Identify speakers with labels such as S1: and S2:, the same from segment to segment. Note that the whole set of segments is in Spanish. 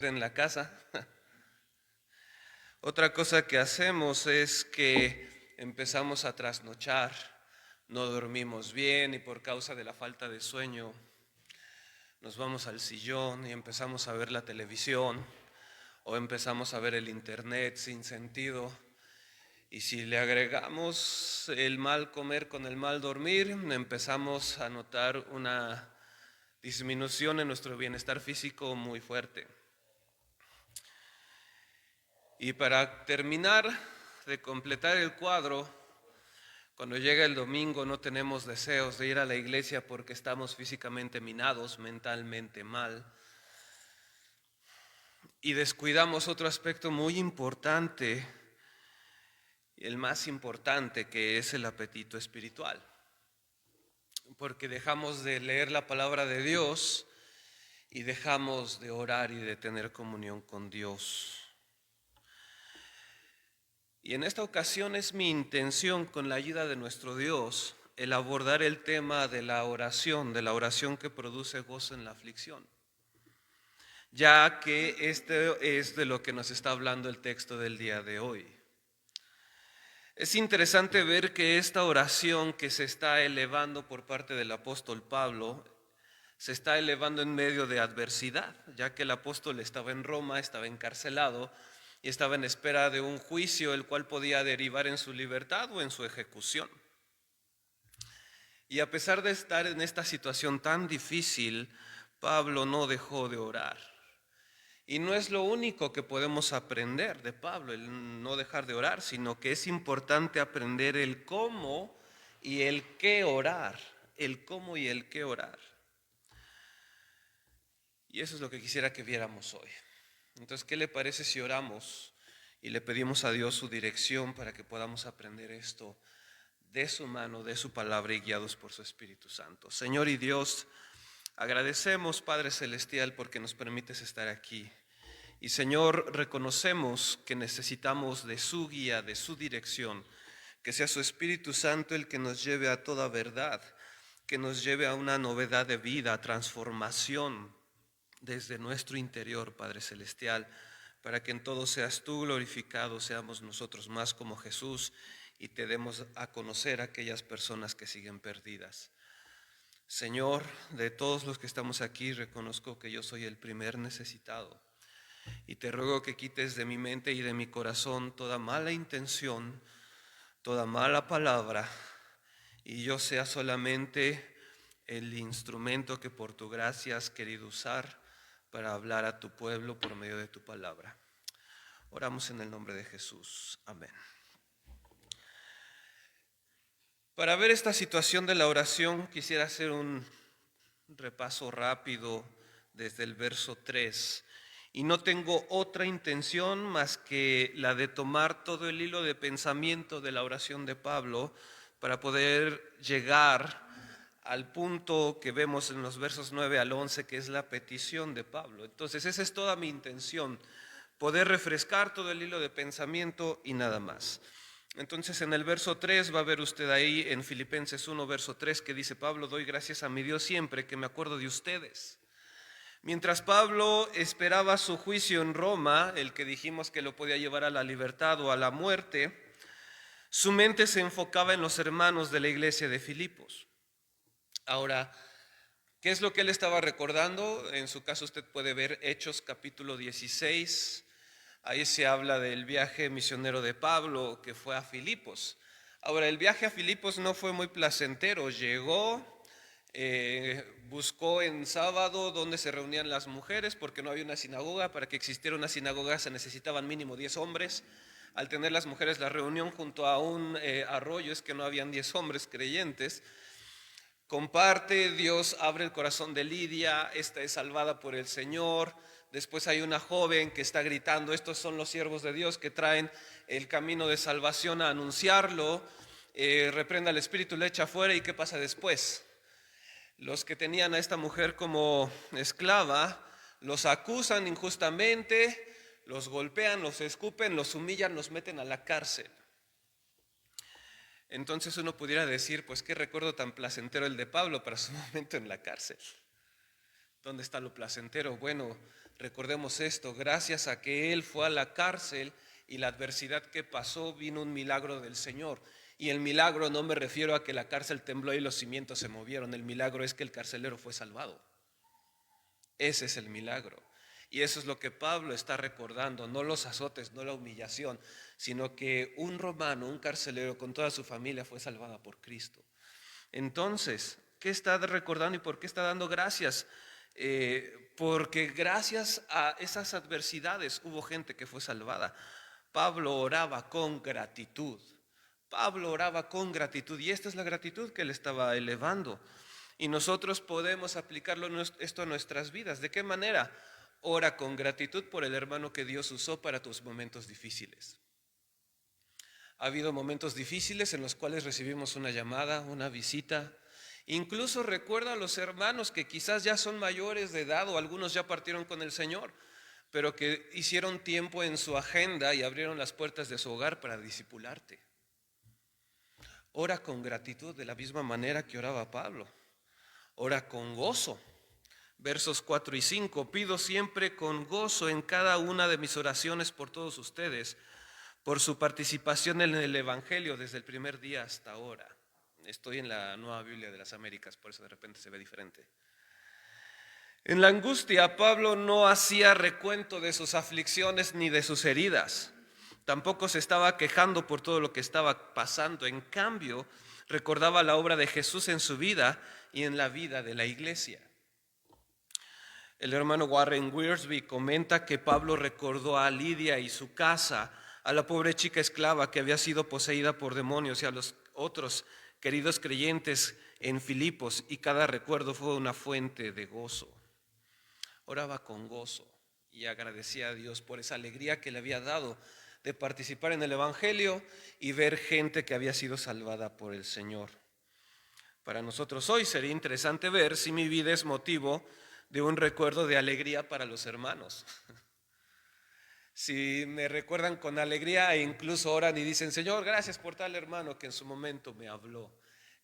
S1: en la casa. Otra cosa que hacemos es que empezamos a trasnochar, no dormimos bien y por causa de la falta de sueño nos vamos al sillón y empezamos a ver la televisión o empezamos a ver el internet sin sentido. Y si le agregamos el mal comer con el mal dormir, empezamos a notar una disminución en nuestro bienestar físico muy fuerte. Y para terminar de completar el cuadro, cuando llega el domingo no tenemos deseos de ir a la iglesia porque estamos físicamente minados, mentalmente mal. Y descuidamos otro aspecto muy importante, el más importante, que es el apetito espiritual. Porque dejamos de leer la palabra de Dios y dejamos de orar y de tener comunión con Dios. Y en esta ocasión es mi intención, con la ayuda de nuestro Dios, el abordar el tema de la oración que produce gozo en la aflicción, ya que este es de lo que nos está hablando el texto del día de hoy. Es interesante ver que esta oración que se está elevando por parte del apóstol Pablo, se está elevando en medio de adversidad, ya que el apóstol estaba en Roma, estaba encarcelado y estaba en espera de un juicio el cual podía derivar en su libertad o en su ejecución. Y a pesar de estar en esta situación tan difícil, Pablo no dejó de orar. Y no es lo único que podemos aprender de Pablo, el no dejar de orar, sino que es importante aprender el cómo y el qué orar, el cómo y el qué orar. Y eso es lo que quisiera que viéramos hoy. Entonces, ¿qué le parece si oramos y le pedimos a Dios su dirección para que podamos aprender esto de su mano, de su palabra y guiados por su Espíritu Santo? Señor y Dios, agradecemos, Padre Celestial, porque nos permites estar aquí. Y Señor, reconocemos que necesitamos de su guía, de su dirección, que sea su Espíritu Santo el que nos lleve a toda verdad, que nos lleve a una novedad de vida, transformación desde nuestro interior, Padre Celestial, para que en todo seas tú glorificado, seamos nosotros más como Jesús y te demos a conocer a aquellas personas que siguen perdidas. Señor, de todos los que estamos aquí, reconozco que yo soy el primer necesitado y te ruego que quites de mi mente y de mi corazón toda mala intención, toda mala palabra, y yo sea solamente el instrumento que por tu gracia has querido usar para hablar a tu pueblo por medio de tu palabra. Oramos en el nombre de Jesús. Amén. Para ver esta situación de la oración, quisiera hacer un repaso rápido desde el verso 3. Y no tengo otra intención más que la de tomar todo el hilo de pensamiento de la oración de Pablo para poder llegar al punto que vemos en los versos 9 al 11, que es la petición de Pablo. Entonces esa es toda mi intención, poder refrescar todo el hilo de pensamiento y nada más. Entonces en el verso 3 va a ver usted ahí en Filipenses 1, verso 3, que dice Pablo: doy gracias a mi Dios siempre que me acuerdo de ustedes. Mientras Pablo esperaba su juicio en Roma, el que dijimos que lo podía llevar a la libertad o a la muerte, su mente se enfocaba en los hermanos de la iglesia de Filipos. Ahora, ¿qué es lo que él estaba recordando? En su caso usted puede ver Hechos capítulo 16. Ahí se habla del viaje misionero de Pablo que fue a Filipos. Ahora, el viaje a Filipos no fue muy placentero. Llegó, buscó en sábado donde se reunían las mujeres porque no había una sinagoga. Para que existiera una sinagoga se necesitaban mínimo 10 hombres. Al tener las mujeres la reunión junto a un arroyo, es que no habían 10 hombres creyentes. Comparte, Dios abre el corazón de Lidia, esta es salvada por el Señor. Después hay una joven que está gritando: estos son los siervos de Dios que traen el camino de salvación a anunciarlo. Reprenda al espíritu, le echa fuera. ¿Y qué pasa después? Los que tenían a esta mujer como esclava los acusan injustamente, los golpean, los escupen, los humillan, los meten a la cárcel. Entonces uno pudiera decir, pues qué recuerdo tan placentero el de Pablo para su momento en la cárcel. ¿Dónde está lo placentero? Bueno, Recordemos esto, gracias a que él fue a la cárcel y la adversidad que pasó, vino un milagro del Señor. Y el milagro no me refiero a que la cárcel tembló y los cimientos se movieron, el milagro es que el carcelero fue salvado. Ese es el milagro. Y eso es lo que Pablo está recordando, no los azotes, no la humillación, sino que un romano, un carcelero con toda su familia fue salvada por Cristo. Entonces, ¿qué está recordando y por qué está dando gracias? Porque gracias a esas adversidades hubo gente que fue salvada. Pablo oraba con gratitud. Pablo oraba con gratitud y esta es la gratitud que él estaba elevando. Y nosotros podemos aplicarlo esto a nuestras vidas. ¿De qué manera? Ora con gratitud por el hermano que Dios usó para tus momentos difíciles. Ha habido momentos difíciles en los cuales recibimos una llamada, una visita. Incluso recuerda a los hermanos que quizás ya son mayores de edad o algunos ya partieron con el Señor, pero que hicieron tiempo en su agenda y abrieron las puertas de su hogar para discipularte. Ora con gratitud de la misma manera que oraba Pablo. Ora con gozo. Versos 4 y 5. Pido siempre con gozo en cada una de mis oraciones por todos ustedes, por su participación en el Evangelio desde el primer día hasta ahora. Estoy en la Nueva Biblia de las Américas, por eso de repente se ve diferente. En la angustia, Pablo no hacía recuento de sus aflicciones ni de sus heridas. Tampoco se estaba quejando por todo lo que estaba pasando. En cambio, recordaba la obra de Jesús en su vida y en la vida de la iglesia. El hermano Warren Wiersbe comenta que Pablo recordó a Lidia y su casa, a la pobre chica esclava que había sido poseída por demonios y a los otros queridos creyentes en Filipos, y cada recuerdo fue una fuente de gozo. Oraba con gozo y agradecía a Dios por esa alegría que le había dado de participar en el Evangelio y ver gente que había sido salvada por el Señor. Para nosotros hoy sería interesante ver si mi vida es motivo de un recuerdo de alegría para los hermanos. Si me recuerdan con alegría e incluso oran y dicen: Señor, gracias por tal hermano que en su momento me habló,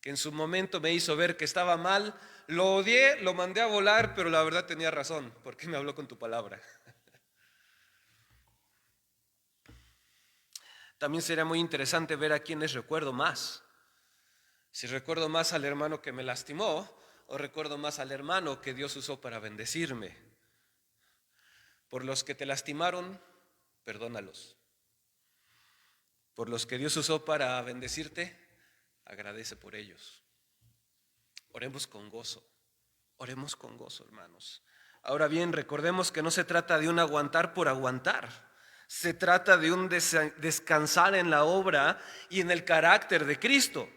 S1: que en su momento me hizo ver que estaba mal, lo odié, lo mandé a volar, pero la verdad tenía razón, porque me habló con tu palabra. También sería muy interesante ver a quiénes recuerdo más. Si recuerdo más al hermano que me lastimó o recuerdo más al hermano que Dios usó para bendecirme. Por los que te lastimaron, perdónalos. Por los que Dios usó para bendecirte, agradece por ellos. Oremos con gozo, hermanos. Ahora bien, recordemos que no se trata de un aguantar por aguantar. Se trata de un descansar en la obra y en el carácter de Cristo.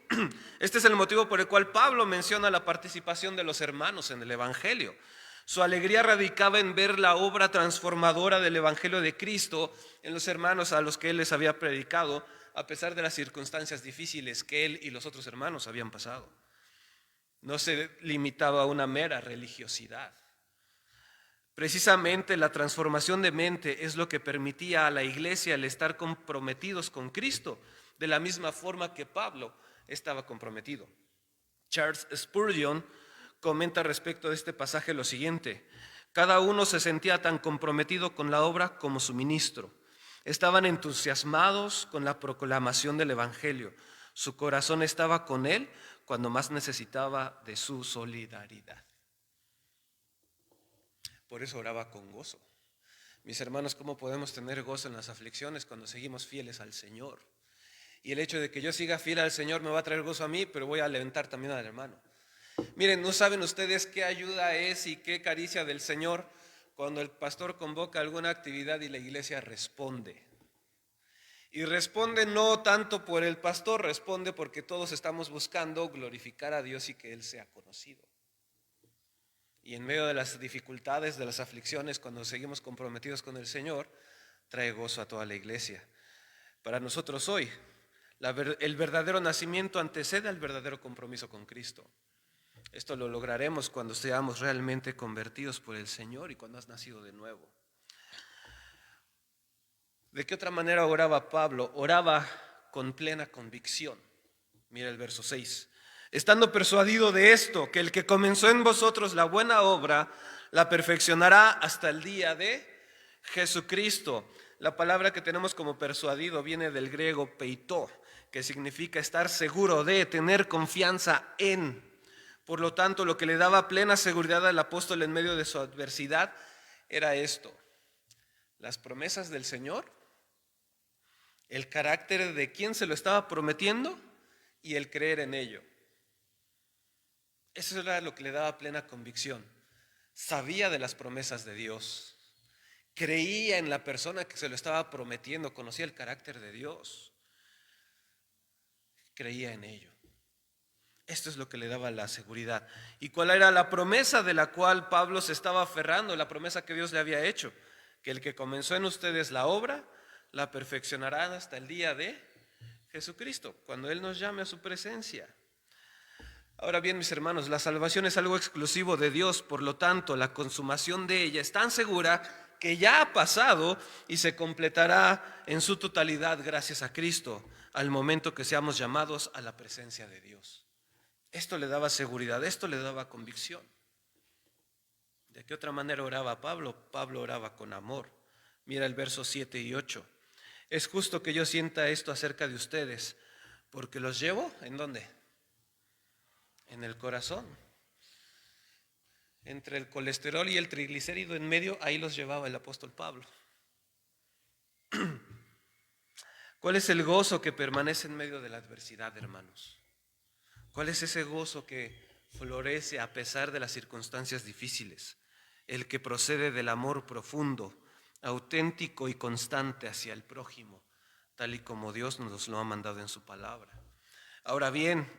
S1: Este es el motivo por el cual Pablo menciona la participación de los hermanos en el Evangelio. Su alegría radicaba en ver la obra transformadora del Evangelio de Cristo en los hermanos a los que él les había predicado, a pesar de las circunstancias difíciles que él y los otros hermanos habían pasado. No se limitaba a una mera religiosidad. Precisamente la transformación de mente es lo que permitía a la iglesia el estar comprometidos con Cristo, de la misma forma que Pablo estaba comprometido. Charles Spurgeon comenta respecto de este pasaje lo siguiente: cada uno se sentía tan comprometido con la obra como su ministro. Estaban entusiasmados con la proclamación del Evangelio. Su corazón estaba con él cuando más necesitaba de su solidaridad. Por eso oraba con gozo. Mis hermanos, ¿cómo podemos tener gozo en las aflicciones cuando seguimos fieles al Señor? Y el hecho de que yo siga fiel al Señor me va a traer gozo a mí, pero voy a alentar también al hermano. Miren, no saben ustedes qué ayuda es y qué caricia del Señor cuando el pastor convoca alguna actividad y la iglesia responde. Y responde no tanto por el pastor, responde porque todos estamos buscando glorificar a Dios y que Él sea conocido. Y en medio de las dificultades, de las aflicciones, cuando seguimos comprometidos con el Señor, trae gozo a toda la iglesia. Para nosotros hoy, el verdadero nacimiento antecede al verdadero compromiso con Cristo. Esto lo lograremos cuando seamos realmente convertidos por el Señor y cuando has nacido de nuevo. ¿De qué otra manera oraba Pablo? Oraba con plena convicción. Mira el verso 6. Estando persuadido de esto, que el que comenzó en vosotros la buena obra, la perfeccionará hasta el día de Jesucristo. La palabra que tenemos como persuadido viene del griego peitó, que significa estar seguro de, tener confianza en. Por lo tanto, lo que le daba plena seguridad al apóstol en medio de su adversidad era esto: las promesas del Señor, el carácter de quien se lo estaba prometiendo y el creer en ello. Eso era lo que le daba plena convicción. Sabía de las promesas de Dios, creía en la persona que se lo estaba prometiendo, conocía el carácter de Dios, creía en ello. Esto es lo que le daba la seguridad. ¿Y cuál era la promesa de la cual Pablo se estaba aferrando? La promesa que Dios le había hecho: que el que comenzó en ustedes la obra, la perfeccionará hasta el día de Jesucristo, cuando Él nos llame a su presencia. Ahora bien, mis hermanos, la salvación es algo exclusivo de Dios, por lo tanto, la consumación de ella es tan segura que ya ha pasado y se completará en su totalidad gracias a Cristo, al momento que seamos llamados a la presencia de Dios. Esto le daba seguridad, esto le daba convicción. ¿De qué otra manera oraba Pablo? Pablo oraba con amor. Mira el verso 7 y 8. Es justo que yo sienta esto acerca de ustedes, porque los llevo, ¿en dónde? En el corazón. Entre el colesterol y el triglicérido en medio, ahí los llevaba el apóstol Pablo. ¿Cuál es el gozo que permanece en medio de la adversidad, hermanos? ¿Cuál es ese gozo que florece a pesar de las circunstancias difíciles? El que procede del amor profundo, auténtico y constante hacia el prójimo, tal y como Dios nos lo ha mandado en su palabra. Ahora bien,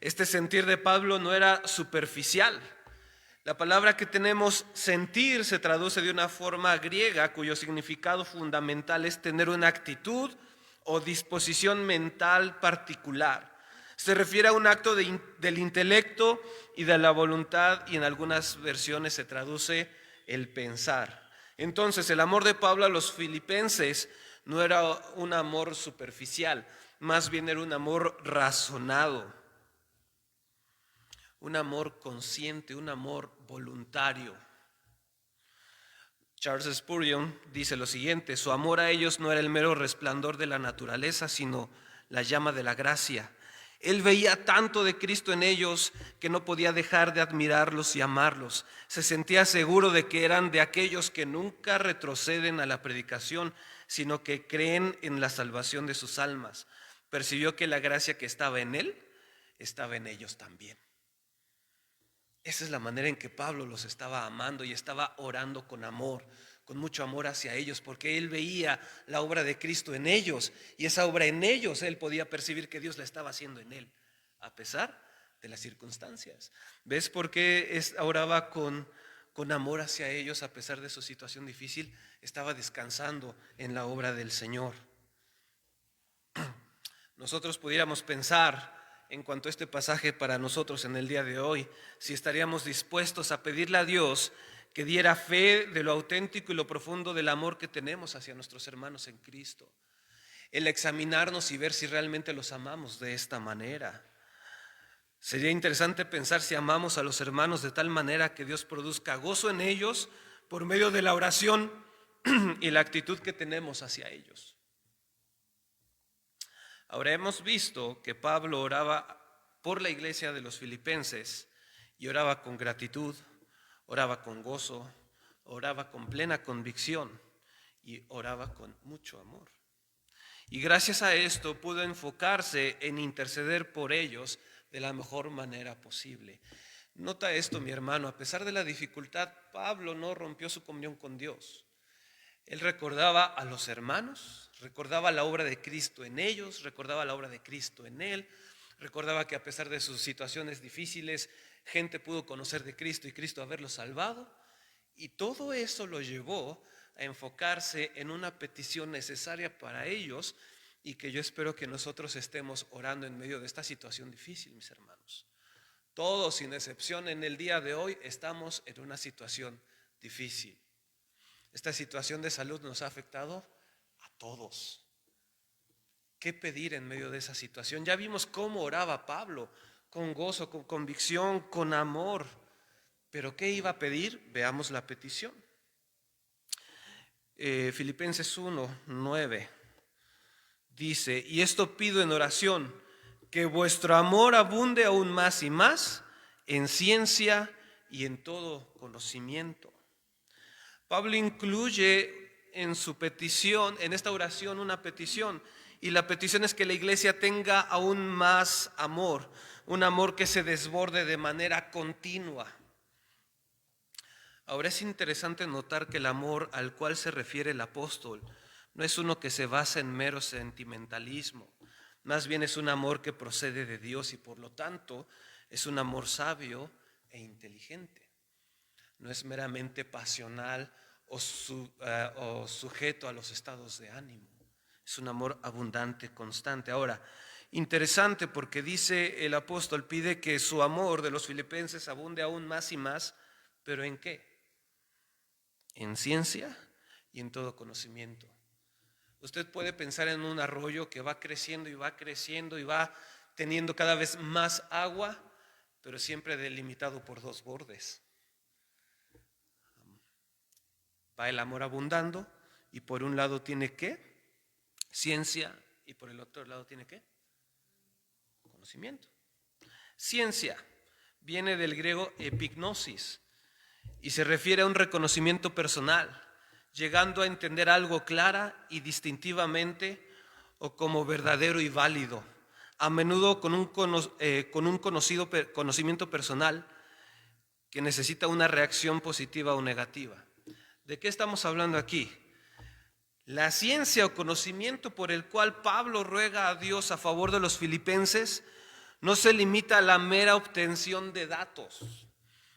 S1: este sentir de Pablo no era superficial. La palabra que tenemos sentir se traduce de una forma griega cuyo significado fundamental es tener una actitud o disposición mental particular. Se refiere a un acto del intelecto y de la voluntad, y en algunas versiones se traduce el pensar. Entonces, el amor de Pablo a los filipenses no era un amor superficial, más bien era un amor razonado, un amor consciente, un amor voluntario. Charles Spurgeon dice lo siguiente: su amor a ellos no era el mero resplandor de la naturaleza, sino la llama de la gracia. Él veía tanto de Cristo en ellos que no podía dejar de admirarlos y amarlos. Se sentía seguro de que eran de aquellos que nunca retroceden a la predicación, sino que creen en la salvación de sus almas. Percibió que la gracia que estaba en él estaba en ellos también. Esa es la manera en que Pablo los estaba amando y estaba orando con amor, con mucho amor hacia ellos, porque él veía la obra de Cristo en ellos, y esa obra en ellos él podía percibir que Dios la estaba haciendo en él, a pesar de las circunstancias. ¿Ves por qué oraba con amor hacia ellos a pesar de su situación difícil? Estaba descansando en la obra del Señor. Nosotros pudiéramos pensar, en cuanto a este pasaje para nosotros en el día de hoy, si estaríamos dispuestos a pedirle a Dios que diera fe de lo auténtico y lo profundo del amor que tenemos hacia nuestros hermanos en Cristo. El examinarnos y ver si realmente los amamos de esta manera. Sería interesante pensar si amamos a los hermanos de tal manera que Dios produzca gozo en ellos por medio de la oración y la actitud que tenemos hacia ellos. Ahora hemos visto que Pablo oraba por la iglesia de los filipenses y oraba con gratitud, oraba con gozo, oraba con plena convicción y oraba con mucho amor. Y gracias a esto pudo enfocarse en interceder por ellos de la mejor manera posible. Nota esto, mi hermano: a pesar de la dificultad, Pablo no rompió su comunión con Dios. Él recordaba a los hermanos, recordaba la obra de Cristo en ellos, recordaba la obra de Cristo en él, recordaba que a pesar de sus situaciones difíciles, gente pudo conocer de Cristo y Cristo haberlos salvado, y todo eso lo llevó a enfocarse en una petición necesaria para ellos, y que yo espero que nosotros estemos orando en medio de esta situación difícil, mis hermanos. Todos, sin excepción, en el día de hoy estamos en una situación difícil. Esta situación de salud nos ha afectado a todos. ¿Qué pedir en medio de esa situación? Ya vimos cómo oraba Pablo, con gozo, con convicción, con amor. ¿Pero qué iba a pedir? Veamos la petición. Filipenses 1:9 dice: y esto pido en oración, que vuestro amor abunde aún más y más en ciencia y en todo conocimiento. Pablo incluye en su petición, en esta oración, una petición, y la petición es que la iglesia tenga aún más amor, un amor que se desborde de manera continua. Ahora es interesante notar que el amor al cual se refiere el apóstol no es uno que se basa en mero sentimentalismo, más bien es un amor que procede de Dios y por lo tanto es un amor sabio e inteligente. No es meramente pasional o sujeto a los estados de ánimo. Es un amor abundante, constante. Ahora, interesante porque dice el apóstol, pide que su amor de los filipenses abunde aún más y más, ¿pero en qué? En ciencia y en todo conocimiento. Usted puede pensar en un arroyo que va creciendo y va creciendo y va teniendo cada vez más agua, pero siempre delimitado por dos bordes. Va el amor abundando y por un lado tiene ¿qué? Ciencia, y por el otro lado tiene ¿qué? Conocimiento. Ciencia viene del griego epignosis y se refiere a un reconocimiento personal, llegando a entender algo clara y distintivamente o como verdadero y válido, a menudo con un conocimiento personal que necesita una reacción positiva o negativa. ¿De qué estamos hablando aquí? La ciencia o conocimiento por el cual Pablo ruega a Dios a favor de los filipenses no se limita a la mera obtención de datos.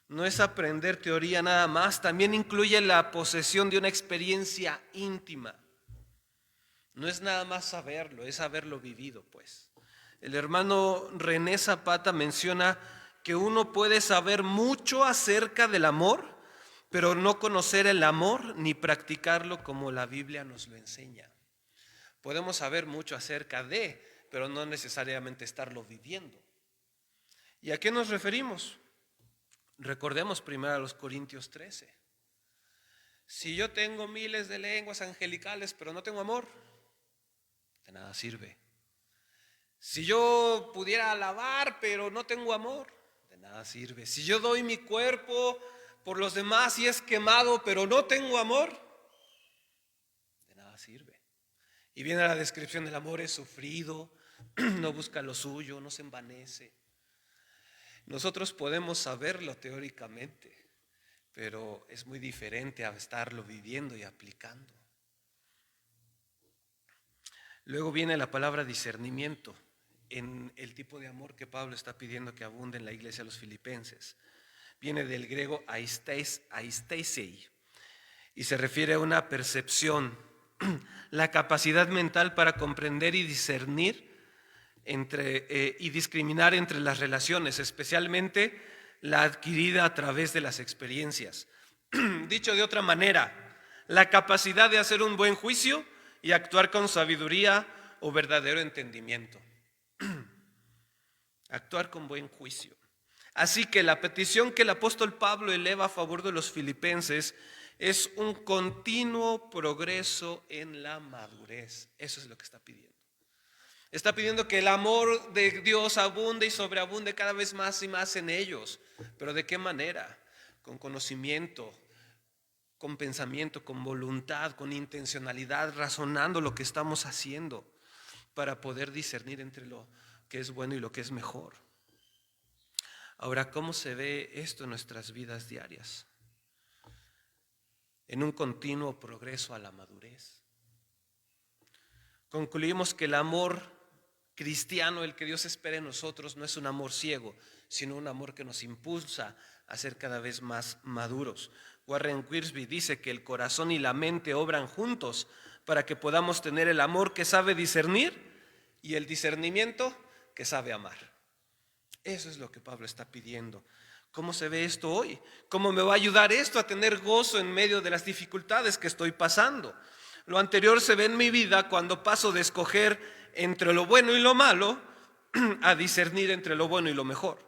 S1: No es aprender teoría nada más, también incluye la posesión de una experiencia íntima. No es nada más saberlo, es haberlo vivido, pues. El hermano René Zapata menciona que uno puede saber mucho acerca del amor, pero no conocer el amor ni practicarlo como la Biblia nos lo enseña. Podemos saber mucho acerca de, pero no necesariamente estarlo viviendo. ¿Y a qué nos referimos? Recordemos primero a los Corintios 13. Si yo tengo miles de lenguas angelicales, pero no tengo amor, de nada sirve. Si yo pudiera alabar, pero no tengo amor, de nada sirve. Si yo doy mi cuerpo por los demás y es quemado, pero no tengo amor, de nada sirve. Y viene la descripción del amor: es sufrido, no busca lo suyo, no se envanece. Nosotros podemos saberlo teóricamente, pero es muy diferente a estarlo viviendo y aplicando. Luego viene la palabra discernimiento en el tipo de amor que Pablo está pidiendo que abunde en la iglesia de los filipenses. Viene del griego aistesei y se refiere a una percepción, la capacidad mental para comprender y discernir y discriminar entre las relaciones, especialmente la adquirida a través de las experiencias. Dicho de otra manera, la capacidad de hacer un buen juicio y actuar con sabiduría o verdadero entendimiento. Actuar con buen juicio. Así que la petición que el apóstol Pablo eleva a favor de los filipenses es un continuo progreso en la madurez. Eso es lo que está pidiendo. Está pidiendo que el amor de Dios abunde y sobreabunde cada vez más y más en ellos. ¿Pero de qué manera? Con conocimiento, con pensamiento, con voluntad, con intencionalidad, razonando lo que estamos haciendo para poder discernir entre lo que es bueno y lo que es mejor. Ahora, ¿cómo se ve esto en nuestras vidas diarias? En un continuo progreso a la madurez. Concluimos que el amor cristiano, el que Dios espera en nosotros, no es un amor ciego, sino un amor que nos impulsa a ser cada vez más maduros. Warren Wiersbe dice que el corazón y la mente obran juntos para que podamos tener el amor que sabe discernir y el discernimiento que sabe amar. Eso es lo que Pablo está pidiendo. ¿Cómo se ve esto hoy? ¿Cómo me va a ayudar esto a tener gozo en medio de las dificultades que estoy pasando? Lo anterior se ve en mi vida cuando paso de escoger entre lo bueno y lo malo a discernir entre lo bueno y lo mejor.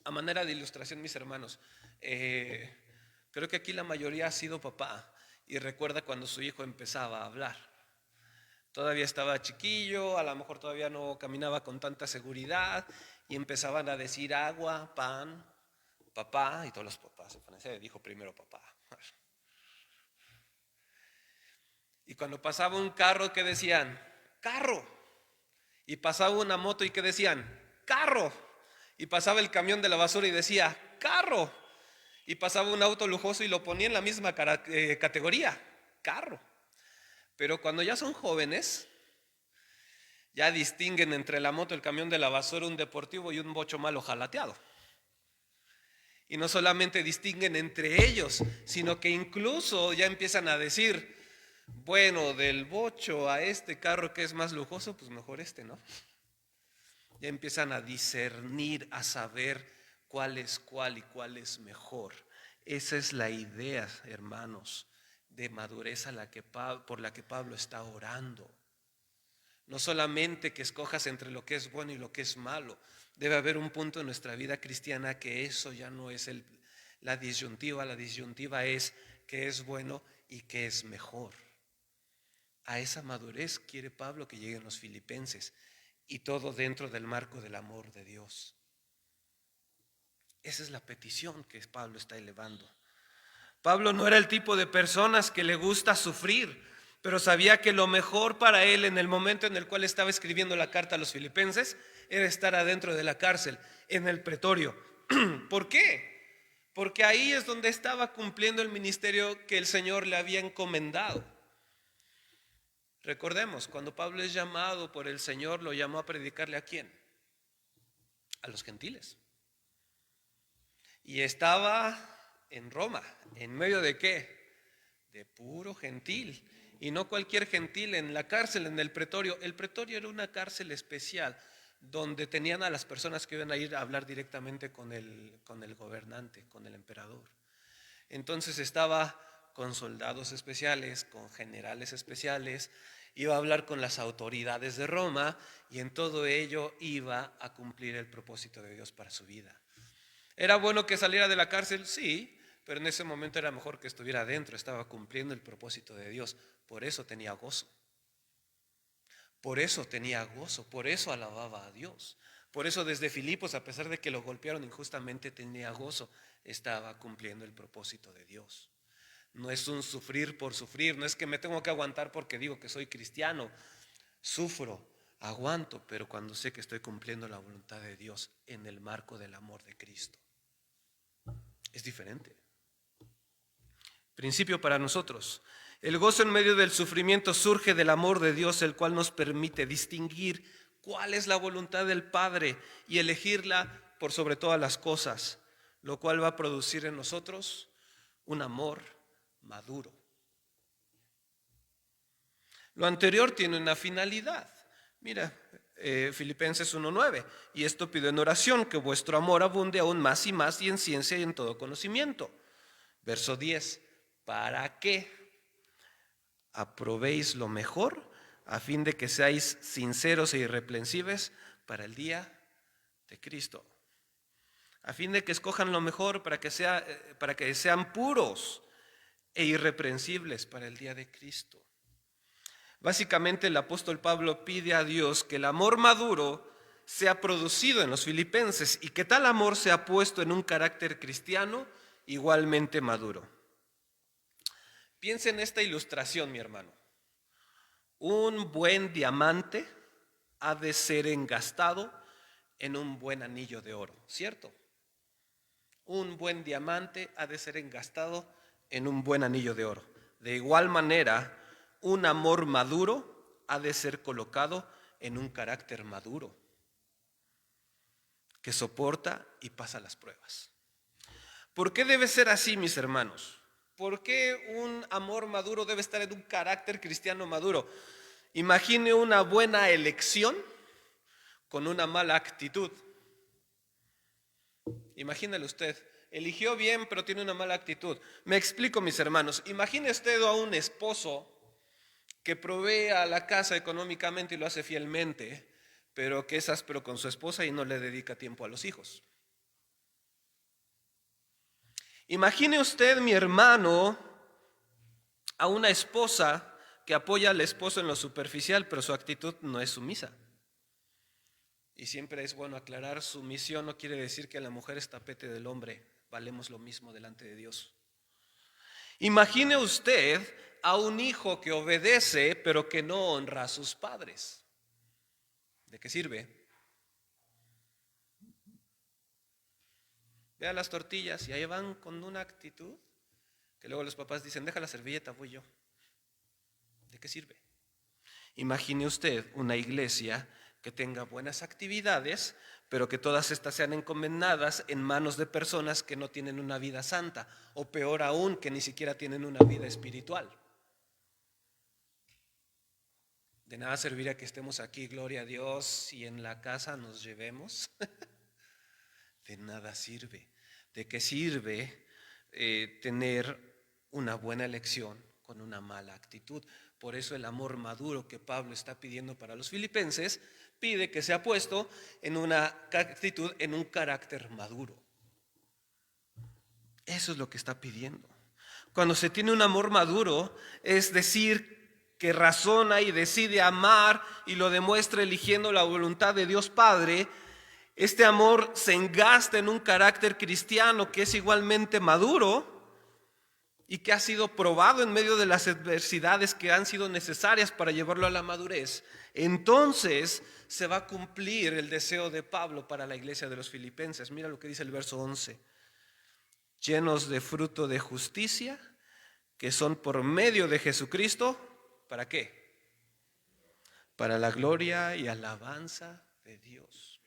S1: A manera de ilustración, mis hermanos, creo que aquí la mayoría ha sido papá y recuerda cuando su hijo empezaba a hablar. Todavía estaba chiquillo, a lo mejor todavía no caminaba con tanta seguridad y empezaban a decir agua, pan, papá, y todos los papás se ponen, dijo primero papá. Y cuando pasaba un carro, ¿qué decían? Carro. Y pasaba una moto y ¿qué decían? Carro. Y pasaba el camión de la basura y decía, carro. Y pasaba un auto lujoso y lo ponía en la misma categoría, carro. Pero cuando ya son jóvenes, ya distinguen entre la moto, el camión de la basura, un deportivo y un bocho malo jalateado. Y no solamente distinguen entre ellos, sino que incluso ya empiezan a decir, bueno, del bocho a este carro que es más lujoso, pues mejor este, ¿no? Ya empiezan a discernir, a saber cuál es cuál y cuál es mejor. Esa es la idea, hermanos, de madurez por la que Pablo está orando. No solamente que escojas entre lo que es bueno y lo que es malo. Debe haber un punto en nuestra vida cristiana que eso ya no es la disyuntiva. La disyuntiva es que es bueno y que es mejor. A esa madurez quiere Pablo que lleguen los filipenses, y todo dentro del marco del amor de Dios. Esa es la petición que Pablo está elevando. Pablo no era el tipo de personas que le gusta sufrir, pero sabía que lo mejor para él en el momento en el cual estaba escribiendo la carta a los filipenses era estar adentro de la cárcel, en el pretorio. ¿Por qué? Porque ahí es donde estaba cumpliendo el ministerio que el Señor le había encomendado. Recordemos, cuando Pablo es llamado por el Señor, lo llamó a predicarle ¿a quién? A los gentiles. Y estaba en Roma, ¿en medio de qué? De puro gentil. Y no cualquier gentil, en la cárcel, en el pretorio. El pretorio era una cárcel especial donde tenían a las personas que iban a ir a hablar directamente con el gobernante, con el emperador. Entonces estaba con soldados especiales, con generales especiales, iba a hablar con las autoridades de Roma, y en todo ello iba a cumplir el propósito de Dios para su vida. ¿Era bueno que saliera de la cárcel? Sí, pero en ese momento era mejor que estuviera adentro, estaba cumpliendo el propósito de Dios. Por eso tenía gozo. Por eso tenía gozo, por eso alababa a Dios. Por eso desde Filipos, a pesar de que lo golpearon injustamente, tenía gozo, estaba cumpliendo el propósito de Dios. No es un sufrir por sufrir, no es que me tengo que aguantar porque digo que soy cristiano. Sufro, aguanto, pero cuando sé que estoy cumpliendo la voluntad de Dios en el marco del amor de Cristo. Es diferente. Principio para nosotros. El gozo en medio del sufrimiento surge del amor de Dios, el cual nos permite distinguir cuál es la voluntad del Padre y elegirla por sobre todas las cosas, lo cual va a producir en nosotros un amor maduro. Lo anterior tiene una finalidad. Mira, Filipenses 1:9, y esto pido en oración, que vuestro amor abunde aún más y más, y en ciencia y en todo conocimiento. Verso 10, para que aprobéis lo mejor, a fin de que seáis sinceros e irreprensibles para el día de Cristo. A fin de que escojan lo mejor para que sean puros e irreprensibles para el día de Cristo. Básicamente el apóstol Pablo pide a Dios que el amor maduro sea producido en los filipenses y que tal amor sea puesto en un carácter cristiano igualmente maduro. Piensa en esta ilustración, mi hermano. Un buen diamante ha de ser engastado en un buen anillo de oro, ¿cierto? Un buen diamante ha de ser engastado en un buen anillo de oro. De igual manera, un amor maduro ha de ser colocado en un carácter maduro que soporta y pasa las pruebas. ¿Por qué debe ser así, mis hermanos? ¿Por qué un amor maduro debe estar en un carácter cristiano maduro? Imagine una buena elección con una mala actitud. Imagínelo usted, eligió bien pero tiene una mala actitud. Me explico, mis hermanos. Imagine usted a un esposo que provee a la casa económicamente y lo hace fielmente, pero que es áspero con su esposa y no le dedica tiempo a los hijos. Imagine usted, mi hermano, a una esposa que apoya al esposo en lo superficial, pero su actitud no es sumisa. Y siempre es bueno aclarar, sumisión no quiere decir que la mujer es tapete del hombre, valemos lo mismo delante de Dios. Imagine usted a un hijo que obedece, pero que no honra a sus padres. ¿De qué sirve? Vea las tortillas y ahí van con una actitud que luego los papás dicen, deja la servilleta, voy yo. ¿De qué sirve? Imagine usted una iglesia que tenga buenas actividades, pero que todas estas sean encomendadas en manos de personas que no tienen una vida santa, o peor aún, que ni siquiera tienen una vida espiritual. De nada serviría que estemos aquí, gloria a Dios, y en la casa nos llevemos. De nada sirve. ¿De qué sirve tener una buena elección con una mala actitud? Por eso el amor maduro que Pablo está pidiendo para los filipenses pide que sea puesto en una actitud, en un carácter maduro. Eso es lo que está pidiendo. Cuando se tiene un amor maduro, es decir, que razona y decide amar y lo demuestra eligiendo la voluntad de Dios Padre. Este amor se engasta en un carácter cristiano que es igualmente maduro y que ha sido probado en medio de las adversidades que han sido necesarias para llevarlo a la madurez. Entonces se va a cumplir el deseo de Pablo para la iglesia de los filipenses. Mira lo que dice el verso 11. Llenos de fruto de justicia, que son por medio de Jesucristo, ¿para qué? Para la gloria y alabanza de Dios.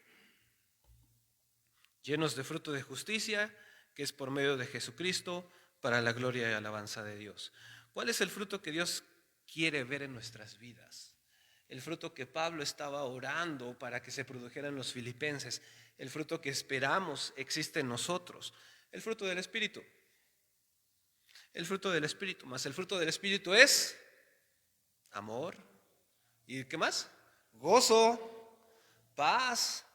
S1: Llenos de fruto de justicia, que es por medio de Jesucristo, para la gloria y alabanza de Dios. ¿Cuál es el fruto que Dios quiere ver en nuestras vidas? El fruto que Pablo estaba orando para que se produjera en los filipenses, el fruto que esperamos existe en nosotros, el fruto del Espíritu. El fruto del Espíritu, más el fruto del Espíritu es amor. ¿Y qué más? Gozo, paz,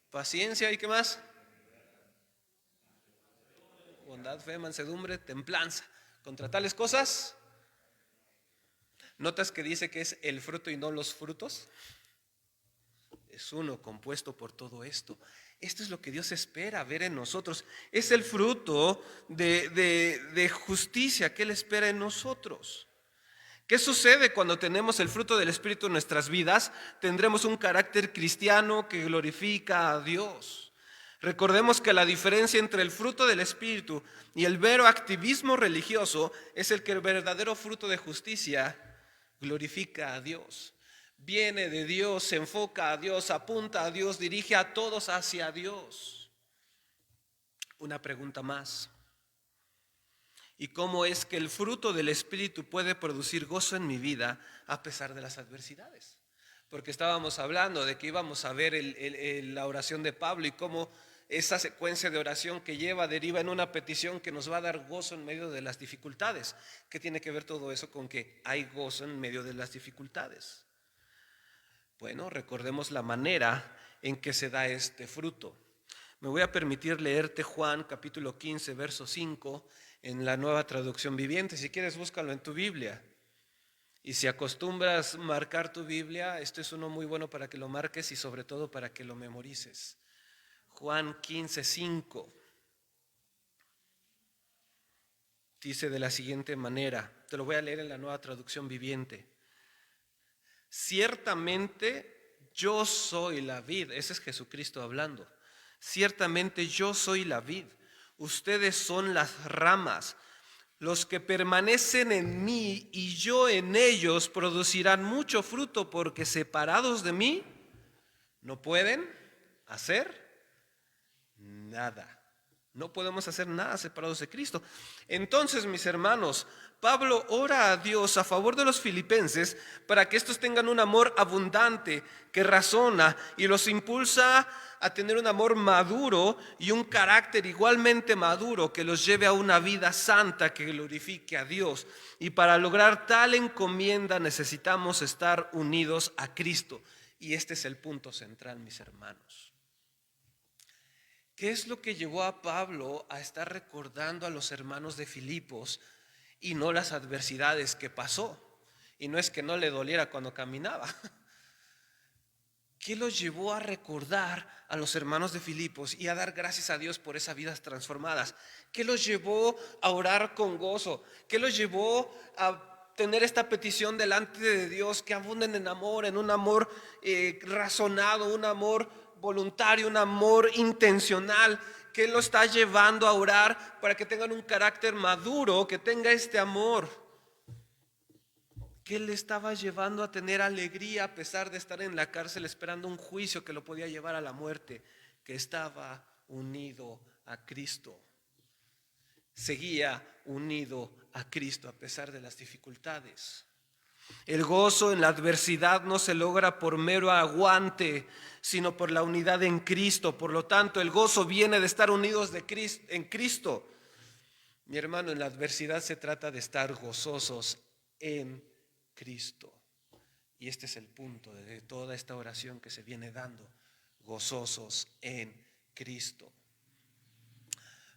S1: paciencia, ¿y qué más? Bondad, fe, mansedumbre, templanza. Contra tales cosas, ¿notas que dice que es el fruto y no los frutos? Es uno compuesto por todo esto. Esto es lo que Dios espera ver en nosotros. Es el fruto de justicia que Él espera en nosotros. ¿Qué sucede cuando tenemos el fruto del Espíritu en nuestras vidas? Tendremos un carácter cristiano que glorifica a Dios. Recordemos que la diferencia entre el fruto del Espíritu y el mero activismo religioso es el que el verdadero fruto de justicia glorifica a Dios. Viene de Dios, se enfoca a Dios, apunta a Dios, dirige a todos hacia Dios. Una pregunta más. ¿Y cómo es que el fruto del Espíritu puede producir gozo en mi vida a pesar de las adversidades? Porque estábamos hablando de que íbamos a ver la oración de Pablo y cómo esa secuencia de oración que lleva deriva en una petición que nos va a dar gozo en medio de las dificultades. ¿Qué tiene que ver todo eso con que hay gozo en medio de las dificultades? Bueno, recordemos la manera en que se da este fruto. Me voy a permitir leerte Juan capítulo 15, verso 5 en la Nueva Traducción Viviente. Si quieres, búscalo en tu Biblia. Y si acostumbras marcar tu Biblia, este es uno muy bueno para que lo marques y sobre todo para que lo memorices. Juan 15, 5 dice de la siguiente manera, te lo voy a leer en la Nueva Traducción Viviente. Ciertamente yo soy la vid, ese es Jesucristo hablando. Ciertamente yo soy la vid, ustedes son las ramas. Los que permanecen en mí y yo en ellos producirán mucho fruto, porque separados de mí no pueden hacer nada. No podemos hacer nada separados de Cristo. Entonces, mis hermanos, Pablo ora a Dios a favor de los filipenses para que estos tengan un amor abundante que razona y los impulsa a tener un amor maduro y un carácter igualmente maduro que los lleve a una vida santa que glorifique a Dios. Y para lograr tal encomienda necesitamos estar unidos a Cristo. Y este es el punto central, mis hermanos. ¿Qué es lo que llevó a Pablo a estar recordando a los hermanos de Filipos y no las adversidades que pasó? Y no es que no le doliera cuando caminaba. ¿Qué los llevó a recordar a los hermanos de Filipos y a dar gracias a Dios por esas vidas transformadas? ¿Qué los llevó a orar con gozo? ¿Qué los llevó a tener esta petición delante de Dios, que abunden en amor, en un amor razonado, un amor voluntario, un amor intencional? ¿Qué lo está llevando a orar para que tengan un carácter maduro, que tenga este amor? ¿Qué le estaba llevando a tener alegría a pesar de estar en la cárcel esperando un juicio que lo podía llevar a la muerte? Que estaba unido a Cristo. Seguía unido a Cristo a pesar de las dificultades. El gozo en la adversidad no se logra por mero aguante, sino por la unidad en Cristo. Por lo tanto, el gozo viene de estar unidos en Cristo. Mi hermano, en la adversidad se trata de estar gozosos en Cristo. Y este es el punto de toda esta oración que se viene dando: gozosos en Cristo.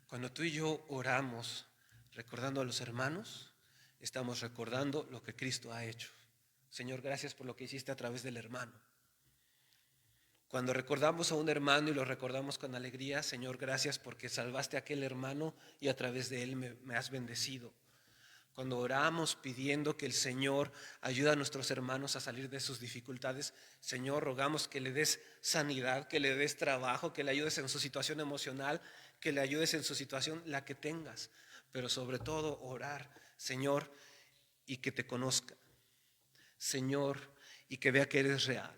S1: Cuando tú y yo oramos recordando a los hermanos, estamos recordando lo que Cristo ha hecho. Señor, gracias por lo que hiciste a través del hermano. Cuando recordamos a un hermano y lo recordamos con alegría: Señor, gracias porque salvaste a aquel hermano y a través de él me has bendecido. Cuando oramos pidiendo que el Señor ayude a nuestros hermanos a salir de sus dificultades, Señor, rogamos que le des sanidad, que le des trabajo, que le ayudes en su situación emocional, que le ayudes en su situación, la que tengas. Pero sobre todo orar, Señor, y que te conozca. Señor, y que vea que eres real.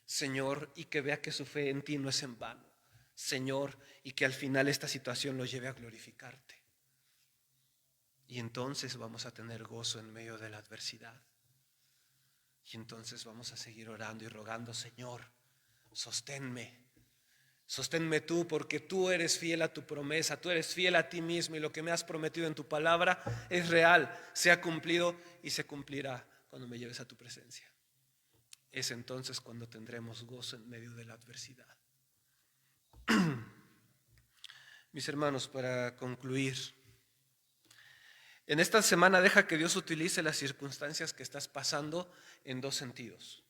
S1: Señor, y que vea que su fe en ti no es en vano. Señor, y que al final esta situación lo lleve a glorificarte. Y entonces vamos a tener gozo en medio de la adversidad. Y entonces vamos a seguir orando y rogando: Señor, sosténme. Sosténme tú, porque tú eres fiel a tu promesa, tú eres fiel a ti mismo, y lo que me has prometido en tu palabra es real, se ha cumplido y se cumplirá cuando me lleves a tu presencia. Es entonces cuando tendremos gozo en medio de la adversidad. Mis hermanos, para concluir, en esta semana deja que Dios utilice las circunstancias que estás pasando en dos sentidos.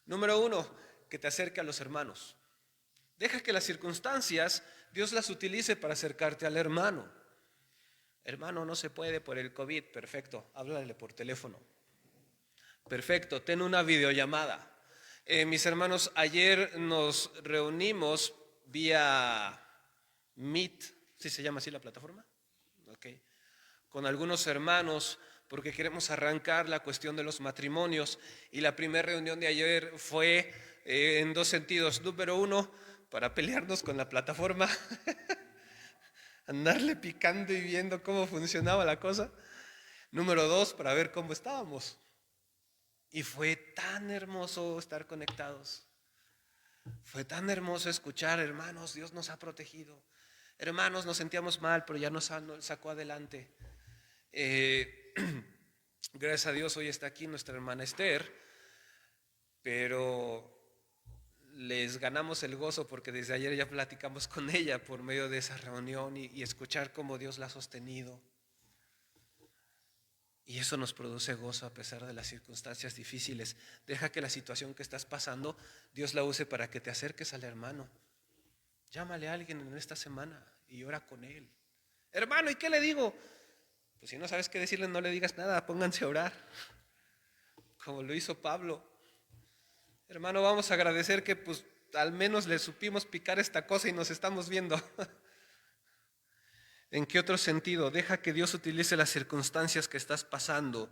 S1: Número uno, que te acerque a los hermanos. Deja que las circunstancias Dios las utilice para acercarte al hermano. Hermano, no se puede por el COVID. Perfecto, háblale por teléfono. Perfecto, ten una videollamada. Mis hermanos, ayer nos reunimos vía Meet, ¿sí se llama así la plataforma? Okay. Con algunos hermanos, porque queremos arrancar la cuestión de los matrimonios. Y la primera reunión de ayer fue en dos sentidos. Número uno, para pelearnos con la plataforma, andarle picando y viendo cómo funcionaba la cosa. Número dos, para ver cómo estábamos. Y fue tan hermoso estar conectados. Fue tan hermoso escuchar: hermanos, Dios nos ha protegido. Hermanos, nos sentíamos mal, pero ya nos sacó adelante. Gracias a Dios hoy está aquí nuestra hermana Esther, pero les ganamos el gozo porque desde ayer ya platicamos con ella por medio de esa reunión y escuchar cómo Dios la ha sostenido. Y eso nos produce gozo a pesar de las circunstancias difíciles. Deja que la situación que estás pasando, Dios la use para que te acerques al hermano. Llámale a alguien en esta semana y ora con él. Hermano, ¿y qué le digo? Pues si no sabes qué decirle, no le digas nada, pónganse a orar, como lo hizo Pablo. Hermano, vamos a agradecer que pues al menos le supimos picar esta cosa y nos estamos viendo. ¿En qué otro sentido? Deja que Dios utilice las circunstancias que estás pasando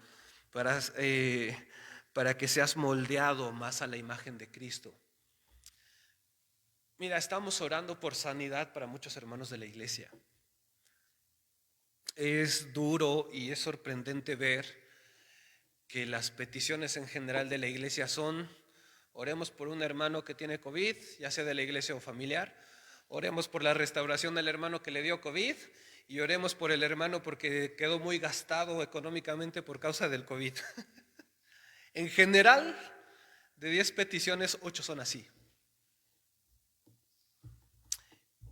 S1: para que seas moldeado más a la imagen de Cristo. Mira, estamos orando por sanidad para muchos hermanos de la iglesia. Es duro y es sorprendente ver que las peticiones en general de la iglesia son: oremos por un hermano que tiene COVID, ya sea de la iglesia o familiar. Oremos por la restauración del hermano que le dio COVID. Y oremos por el hermano porque quedó muy gastado económicamente por causa del COVID. En general, de 10 peticiones, 8 son así.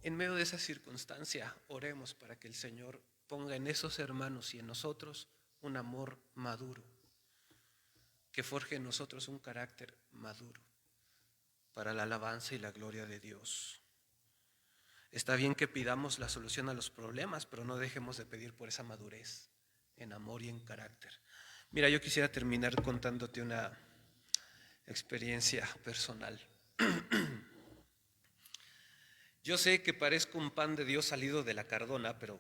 S1: En medio de esa circunstancia, oremos para que el Señor ponga en esos hermanos y en nosotros un amor maduro, que forje en nosotros un carácter maduro para la alabanza y la gloria de Dios. Está bien que pidamos la solución a los problemas, pero no dejemos de pedir por esa madurez en amor y en carácter. Mira, yo quisiera terminar contándote una experiencia personal. Yo sé que parezco un pan de Dios salido de la Cardona, pero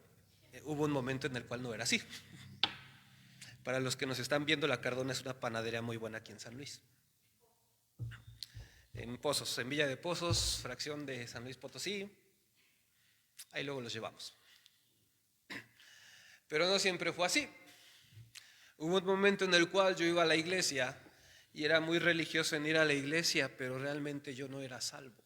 S1: hubo un momento en el cual no era así. Para los que nos están viendo, la Cardona es una panadería muy buena aquí en San Luis. En Pozos, en Villa de Pozos, fracción de San Luis Potosí. Ahí luego los llevamos. Pero no siempre fue así. Hubo un momento en el cual yo iba a la iglesia y era muy religioso en ir a la iglesia, pero realmente yo no era salvo.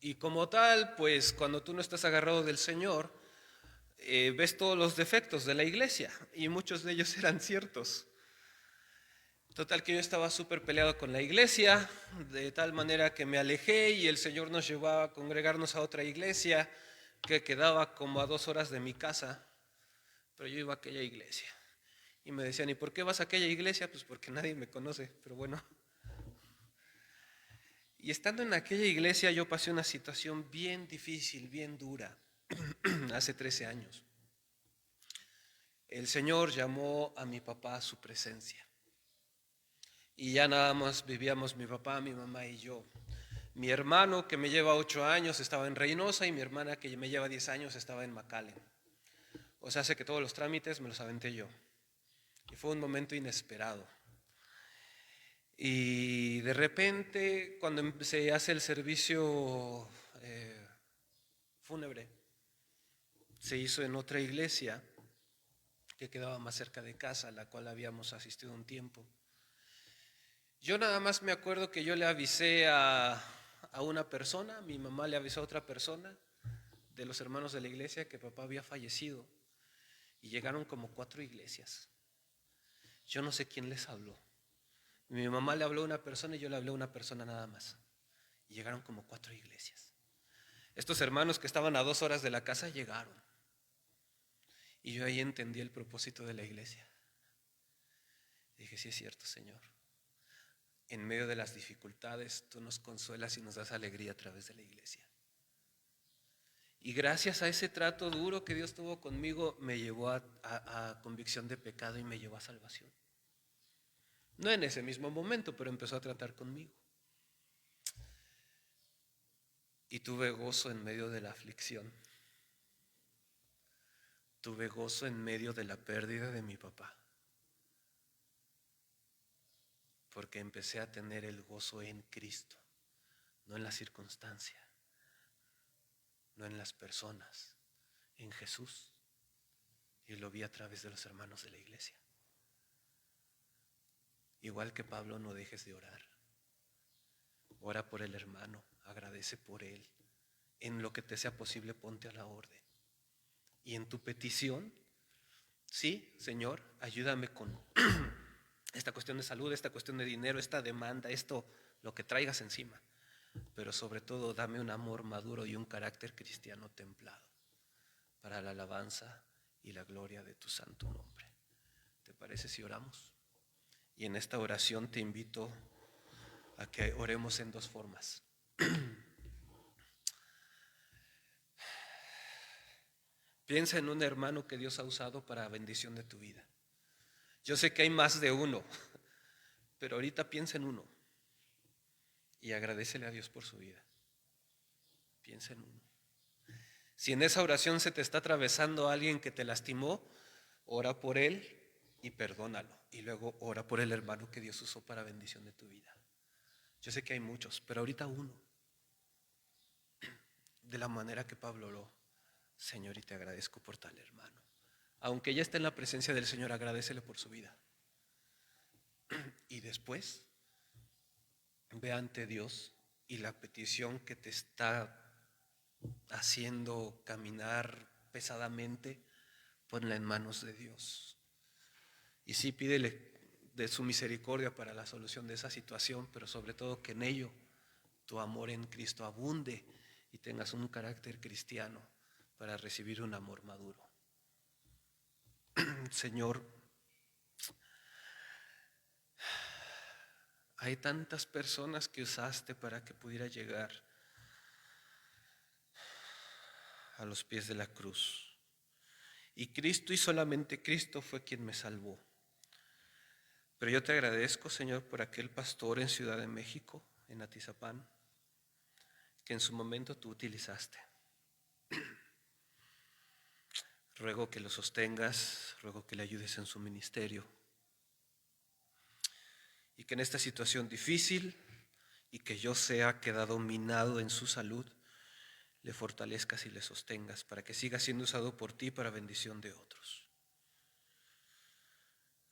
S1: Y como tal, pues cuando tú no estás agarrado del Señor, ves todos los defectos de la iglesia y muchos de ellos eran ciertos. Total que yo estaba súper peleado con la iglesia, de tal manera que me alejé y el Señor nos llevó a congregarnos a otra iglesia que quedaba como a 2 horas de mi casa, pero yo iba a aquella iglesia. Y me decían, ¿y por qué vas a aquella iglesia? Pues porque nadie me conoce, pero bueno. Y estando en aquella iglesia yo pasé una situación bien difícil, bien dura, hace 13 años. El Señor llamó a mi papá a su presencia. Y ya nada más vivíamos mi papá, mi mamá y yo. Mi hermano, que me lleva 8 años, estaba en Reynosa y mi hermana, que me lleva 10 años, estaba en McAllen. O sea, hace que todos los trámites me los aventé yo. Y fue un momento inesperado. Y de repente, cuando se hace el servicio fúnebre, se hizo en otra iglesia que quedaba más cerca de casa, a la cual habíamos asistido un tiempo. Yo nada más me acuerdo que yo le avisé a una persona, mi mamá le avisó a otra persona de los hermanos de la iglesia que papá había fallecido y llegaron como 4 iglesias. Yo no sé quién les habló. Mi mamá le habló a una persona y yo le hablé a una persona nada más. Y llegaron como 4 iglesias. Estos hermanos que estaban a 2 horas de la casa llegaron. Y yo ahí entendí el propósito de la iglesia. Dije, sí es cierto, Señor. En medio de las dificultades, tú nos consuelas y nos das alegría a través de la iglesia. Y gracias a ese trato duro que Dios tuvo conmigo, me llevó a convicción de pecado y me llevó a salvación. No en ese mismo momento, pero empezó a tratar conmigo. Y tuve gozo en medio de la aflicción. Tuve gozo en medio de la pérdida de mi papá. Porque empecé a tener el gozo en Cristo, no en la circunstancia, no en las personas, en Jesús. Y lo vi a través de los hermanos de la iglesia. Igual que Pablo, no dejes de orar. Ora por el hermano, agradece por él. En lo que te sea posible, ponte a la orden. Y en tu petición, sí, Señor, ayúdame con esta cuestión de salud, esta cuestión de dinero, esta demanda, esto, lo que traigas encima. Pero sobre todo, dame un amor maduro y un carácter cristiano templado para la alabanza y la gloria de tu santo nombre. ¿Te parece si oramos? Y en esta oración te invito a que oremos en 2 formas. Piensa en un hermano que Dios ha usado para bendición de tu vida. Yo sé que hay más de uno, pero ahorita piensa en uno y agradécele a Dios por su vida. Piensa en uno. Si en esa oración se te está atravesando alguien que te lastimó, ora por él y perdónalo. Y luego ora por el hermano que Dios usó para bendición de tu vida. Yo sé que hay muchos, pero ahorita uno. De la manera que Pablo oró, Señor, y te agradezco por tal hermano. Aunque ya esté en la presencia del Señor, agradécele por su vida. Y después, ve ante Dios y la petición que te está haciendo caminar pesadamente, ponla en manos de Dios. Y sí, pídele de su misericordia para la solución de esa situación, pero sobre todo que en ello tu amor en Cristo abunde y tengas un carácter cristiano para recibir un amor maduro. Señor, hay tantas personas que usaste para que pudiera llegar a los pies de la cruz. Y Cristo y solamente Cristo fue quien me salvó. Pero yo te agradezco, Señor, por aquel pastor en Ciudad de México, en Atizapán, que en su momento tú utilizaste. Ruego que lo sostengas, ruego que le ayudes en su ministerio. Y que en esta situación difícil y que yo sea quedado minado en su salud, le fortalezcas y le sostengas para que siga siendo usado por ti para bendición de otros.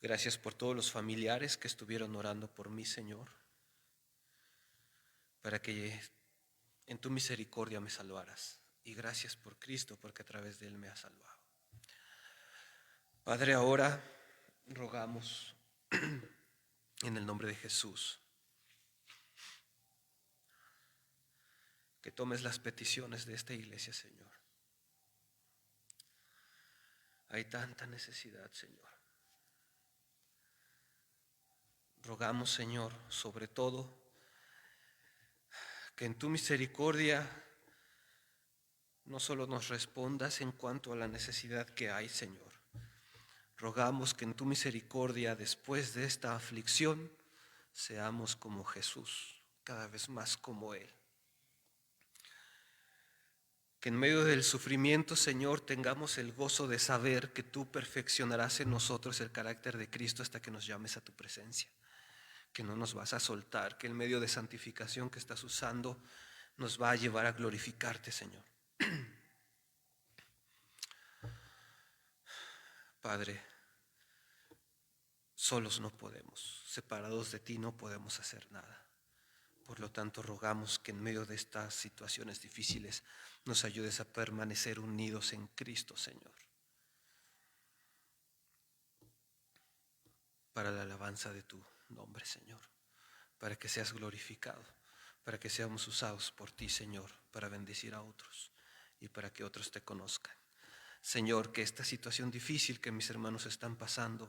S1: Gracias por todos los familiares que estuvieron orando por mí, Señor, para que en tu misericordia me salvaras. Y gracias por Cristo, porque a través de Él me has salvado. Padre, ahora rogamos en el nombre de Jesús que tomes las peticiones de esta iglesia, Señor. Hay tanta necesidad, Señor. Rogamos, Señor, sobre todo, que en tu misericordia no solo nos respondas en cuanto a la necesidad que hay, Señor. Rogamos que en tu misericordia, después de esta aflicción, seamos como Jesús, cada vez más como Él. Que en medio del sufrimiento, Señor, tengamos el gozo de saber que tú perfeccionarás en nosotros el carácter de Cristo hasta que nos llames a tu presencia. Que no nos vas a soltar, que el medio de santificación que estás usando nos va a llevar a glorificarte, Señor. Padre, solos no podemos, separados de ti no podemos hacer nada. Por lo tanto, rogamos que en medio de estas situaciones difíciles nos ayudes a permanecer unidos en Cristo, Señor, para la alabanza de tu nombre, Señor, para que seas glorificado, para que seamos usados por ti, Señor, para bendecir a otros y para que otros te conozcan. Señor, que esta situación difícil que mis hermanos están pasando,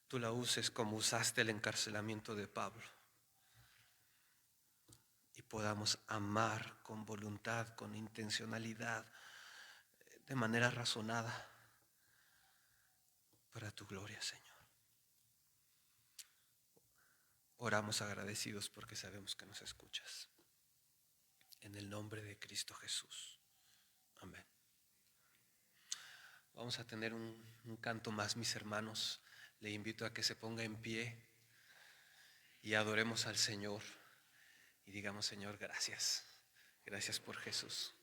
S1: tú la uses como usaste el encarcelamiento de Pablo y podamos amar con voluntad, con intencionalidad, de manera razonada, para tu gloria, Señor. Oramos agradecidos porque sabemos que nos escuchas. En el nombre de Cristo Jesús. Amén. Vamos a tener un canto más, mis hermanos. Le invito a que se ponga en pie y adoremos al Señor y digamos: Señor, gracias. Gracias por Jesús.